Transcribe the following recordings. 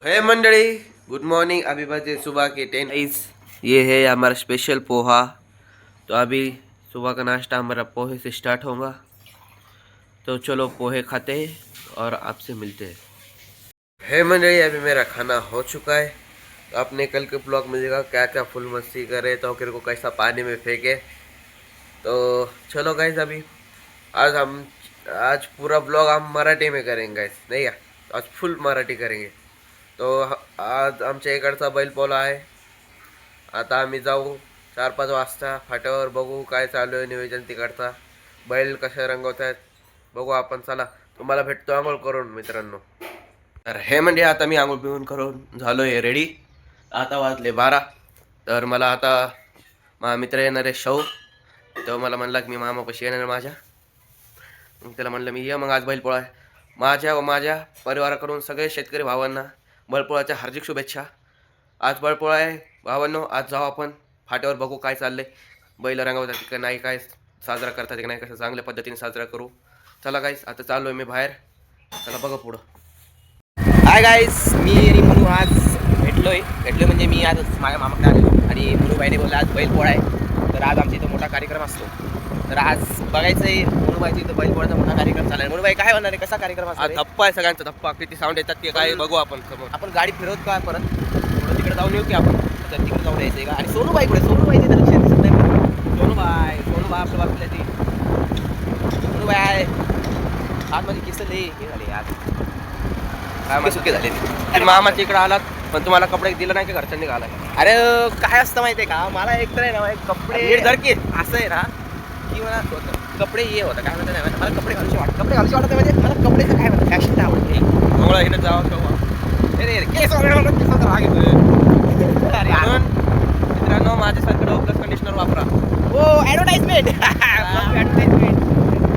है मंडली, good morning. अभी बजे सुबह के 10 इस ये है हमारा स्पेशल पोहा। तो अभी सुबह का नाश्ता हमारा पोहे से स्टार्ट होगा। तो चलो पोहे खाते हैं और आपसे मिलते हैं। है मंडली, अभी मेरा खाना हो चुका है। तो आपने कल के ब्लॉग में देखा क्या क्या फुल मस्ती करे, तो फिर को कैसा पानी में फेंके। तो चलो गाइस, अभी आज पूरा ब्लॉग हम मराठी में करेंगे गाइस, नहीं का? आज फुल मराठी करेंगे। तो आज आमच्या इकडचा बैलपोळा आहे। आता आम्ही जाऊ 4-5 वाजता फाट्यावर, बघू काय चालू आहे नियोजन तिकडचा, बैल कसे रंगवत आहेत बघू आपण। चला, तुम्हाला भेटतो आंघोळ करून मित्रांनो। तर हे म्हणजे आता मी आंघोळ पिऊन करून झालो आहे रेडी। आता वाजले 12। तर मला आता माझा मित्र येणार आहे शौ। तो मला म्हणला की मी मामापाशी येणार आहे माझ्या। मग त्याला म्हणलं मी ये मग, आज बैलपोळा आहे। माझ्या व माझ्या परिवाराकडून सगळे शेतकरी भावांना बैलपोळ्याच्या हार्दिक शुभेच्छा। आज बैलपोळा आहे भावांनो, आज जाऊ आपण फाट्यावर, बघू काय चाललंय, बैल रंगवतात की नाही, काय साजरा करतात की नाही, कसं चांगल्या पद्धतीने साजरा करू। चला गाईस, आता चाललोय मी बाहेर, चला बघा पुढं। हाय गाईस, मी आणि म्हणू आज भेटलोय म्हणजे मी आज माझ्या मामाकडे आलेलो आणि मुनुबाईने बोलला आज बैलपोळा आहे, तर आज आमच्या इथं मोठा कार्यक्रम असतो। तर आज बघायचं आहे मुनुबाईच्या इथं बैलपोळ्याचा मोठा कार्यक्रम चालला आहे। मुनुबाई काय होणार आहे, कसा कार्यक्रम आज असणार आहे? धप्पा आहे, सगळ्यांचा धप्पा, किती साऊंड येतात ते काय बघू आपण समोर। आपण गाडी फिरवत का परत थोडं तिकडे जाऊन येऊ की आपण? तर तिकडे जाऊन यायचं आहे का? आणि सोनूबाई कुठे? सोनूबाईचे तर लक्षात दिसत नाही। सोनूबाई आपल्या बाजूला ती सोनूबाई आहे आज, माझी किस्से लई हे झाले आज, काय सुके झाले तुम्ही मामाच्या इकडे आलात पण तुम्हाला कपडे दिलं नाही की घरच्यांनी घालाय? अरे काय असतं माहितीये का, मला एक तर आहे ना कपडे धरकी असं आहे ना की मला कपडे हे होतं काय म्हणतात नाही, मला कपडे घालूशी वाटत म्हणजे मला कपडेचं काय म्हणतात फॅशन आवडते मंगळा हिनं जावं शोभा। अरे केस वगैरे म्हणून केसाचं राग येतोय। अरे म्हणून मित्रांनो, माझ्यासारखं प्लस कंडिशनर वापरा। हो ॲडव्हर्टाइजमेंट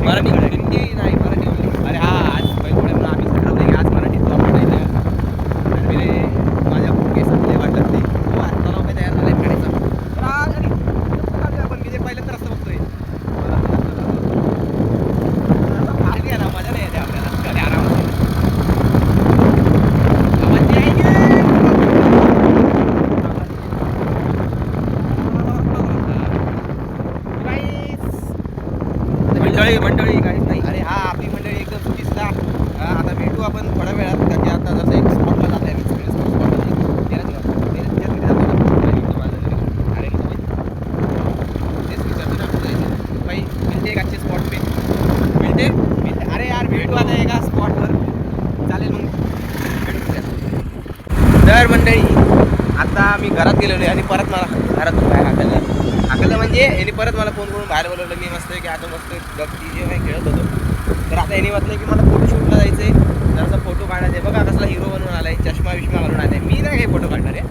मराठी हिंदी नाही, मराठी only. अरे हा, आज बैलपोळ्यामुळे आम्ही ठरवलं की आज मराठीत वापरायचं माझ्या केसात वाटत नाही तलाव काय तयार झालाय पाण्याचा। तर आज आणि आपण मी जे पहिल्यांदा रस्ता बघतोय भारी आहे ना, मजा नाही येते आपल्याला अरे आरामात आवाज यायचे। मंडळी काहीच नाही। अरे हा, आपली मंडळी एकदम चुकीच ना। आता भेटू आपण थोड्या वेळात, कारण की आता जसं एक स्पॉटला जात आहे स्पॉट पे मिळते। अरे यार भेटू आता एका स्पॉटवर, चालेल मग भेटू। तर मंडळी आता मी घरात गेलेलो आणि परत मला घरातून बाहेर हाकललं म्हणजे यांनी परत मला फोन करून बाहेर बोलवलं। मी मस्त की आता मस्त गप्पी जे काही खेळत होतो, तर आता यांनी म्हटलं की मला फोटोशूटला जायचं आहे, जरासा फोटो काढायचा आहे। बघा कसला हिरो बनवून आलाय, चष्मा विष्मा घालून आलाय। मी नाही काही फोटो काढणार आहे,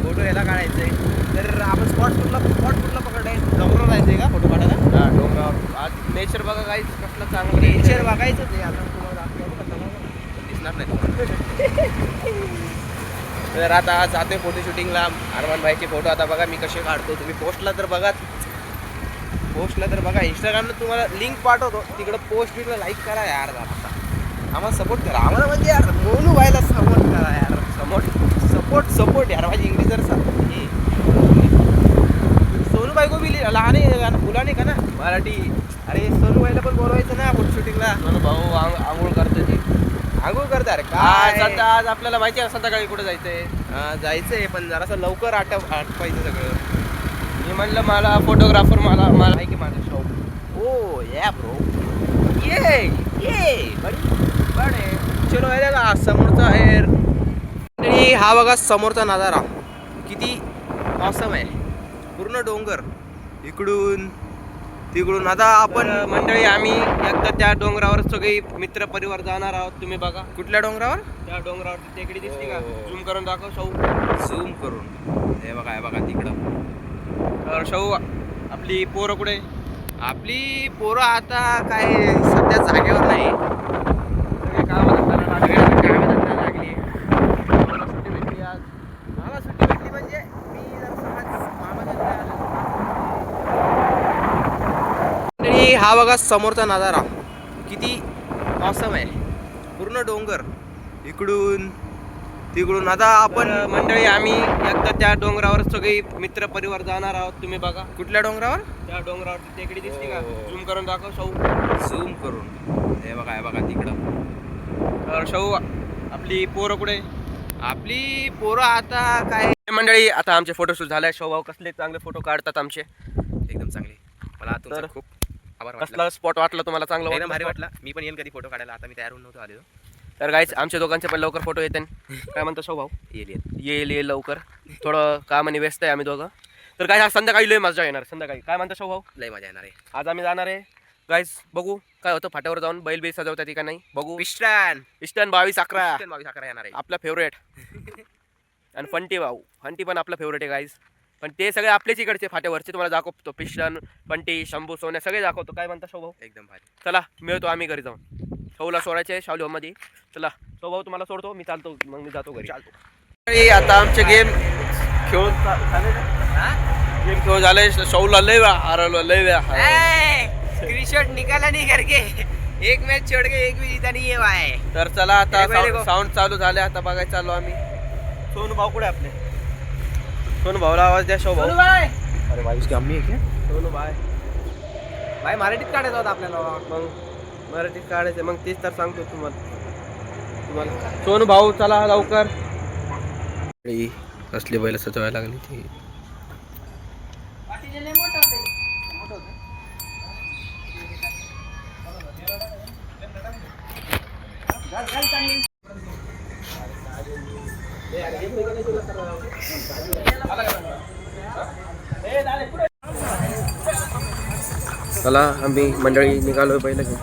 फोटो याला काढायचं आहे। तर आपण स्पॉट कुठला पकडलं आहे? डोंगरावर जायचं आहे का फोटो काढायला? हा, डोंगरावर आज नेचर बघा काहीच कसलं चांगलं नेचर बघायचं ते आता तुम्हाला दाखवलं दिसणार नाही। तर आता आज जातोय फोटो शूटिंगला। अरमान भाईचे फोटो आता बघा मी कसे काढतो, तुम्ही पोस्टला तर बघा इंस्टाग्रामला तुम्हाला लिंक पाठवतो, तिकडं पोस्ट बिटला लाईक करा यार, आम्हाला सपोर्ट करा, आम्हाला म्हणजे यार मोनू भाईला सपोर्ट करा यार, सपोर्ट यार। माझी इंग्लिश जर सोनू भाई को भी लहान फुला नाही का ना मराठी। अरे सोनू भाईला पण बोलवायचं ना फोटो शूटिंगला। भाऊ आंघोळ करते ते, आंघोळ करता रे काय काय? आज आपल्याला माहिती आहे संध्याकाळी कुठे जायचंय। जायचंय पण जरासं लवकर आटपायचं सगळं। मी म्हणलं मला फोटोग्राफर मला आहे की माझा शौक। ओ या ब्रो, ये बडे चलो आहे ना समोरचा एअर। आणि हा बघा समोरचा नजारा किती ऑसम आहे, पूर्ण डोंगर इकडून तिकडून। आता आपण मंडळी आम्ही एकदा त्या डोंगरावर सगळे मित्र परिवार जाणार आहोत। तुम्ही बघा कुठल्या डोंगरावर? त्या डोंगरावर टेकडी दिसली का? हो. झूम करून दाखव शौ। झूम करून हे बघा तिकडं। तर शौ, आपली पोरं कुठे? आपली पोरं आता काय सध्या जागेवर नाही, सगळे कामाला कामधंदा लागली। मला सुट्टी भेटली आज। मला सुट्टी भेटली म्हणजे मी जरासं आज मामाच्या घरी आलो। आणि हा बघा समोरचा नजारा किती ऑसम आहे, पूर्ण डोंगर इकडून तिकडून आता आपण पण मंडळी आम्ही एकदा त्या डोंगरावर सगळे मित्र परिवार जाणार आहोत. तुम्ही बघा कुठल्या डोंगरावर त्या डोंगरावर टेकडी दिसते का? हो. झूम करून दाखव शाहू. झूम करून हे बघा तिकडं. तर शाहू आपली पोरं कुठे? आपली पोरं आता काय मंडळी आता आमचे फोटोशूट झाले. शाहू भाऊ कसले चांगले फोटो काढतात आमचे. एकदम चांगले. मला तर तुमचा खूप आभार वाटला. कसला स्पॉट वाटला तुम्हाला चांगला एकदम भारी वाटला? वाटला. मी पण येईल कधी फोटो काढायला. आता मी तयार होऊन नव्हतो आलेलो. तर गाईच आमच्या दोघांचे पण लवकर फोटो येते. काय म्हणतो शाहू भाऊ? येईल लवकर. थोडं काम आणि व्यस्त आहे आम्ही दोघं. तर काय आज संध्याकाळी लय मजा येणार. संध्याकाळी काय म्हणतो शाहू भाऊ? लय मजा येणार आहे. आज आम्ही जाणार आहे गाईस. बघू काय होतं फाट्यावर जाऊन बैल बी सजवतात का नाही बघू. पिस्टन इस्टर्न 2211 22 येणार आहे. आपला फेवरेट. आणि फंटी भाऊ फंटी पण आपला फेवरेट आहे गाईस. पण ते सगळे आपलेच इकडचे फाट्यावरचे तुम्हाला दाखवतो. पिस्टन फंटी शंभू सोन्या सगळे दाखवतो. काय म्हणता शाहू भाऊ? एकदम भारी. चला मिळतो आम्ही घरी जाऊन. शाहूला सोडायचे शाहू मध्ये. चला शाहू भाऊ तुम्हाला सोडतो. मी चालतो मग मी जातो घरी. चालतो. आता आमचे गेम खेळून गेम खेळून झाले. शाहूला लय वेळा हरवलं लय वेळा. स्क्रीनशॉट निकाला नहीं करके एक मैच छोड़ के एक भी जीता नहीं है भाई. तर चला आता अरे पहिले साऊंड चालू झाले. आता बघायला चाललो आम्ही. सोनू भाऊ कुठे आपले? सोनू भाऊला आवाज द्या. शाहू भाऊ. अरे भाई उसकी अम्मी है क्या? सोनू भाई भाई मराठीत काढायचं होतं आपल्याला. मग मराठीत काढायचं मग तेच तर सांगतो तुम्हाला. सोनू भाऊ चला लवकर. असली बैल सजवायला लागली ती. चला आम्ही मंडळी निघालोय बैल घेऊन.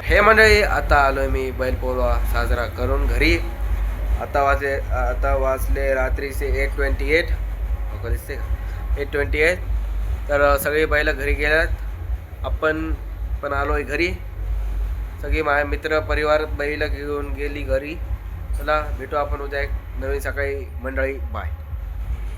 हे मंडळी आता आलोय मी बैलपोळा साजरा करून घरी. आता वाजले रात्रीचे 8:28. दिसते का 8:28. तर सगळी बैल घरी गेल्यात. आपण पण आलोय घरी. सगळी माझे मित्र परिवार बैल घेऊन गेली घरी. चला भेटू आपण उद्या एक नवीन सकाळी मंडळी. बाय.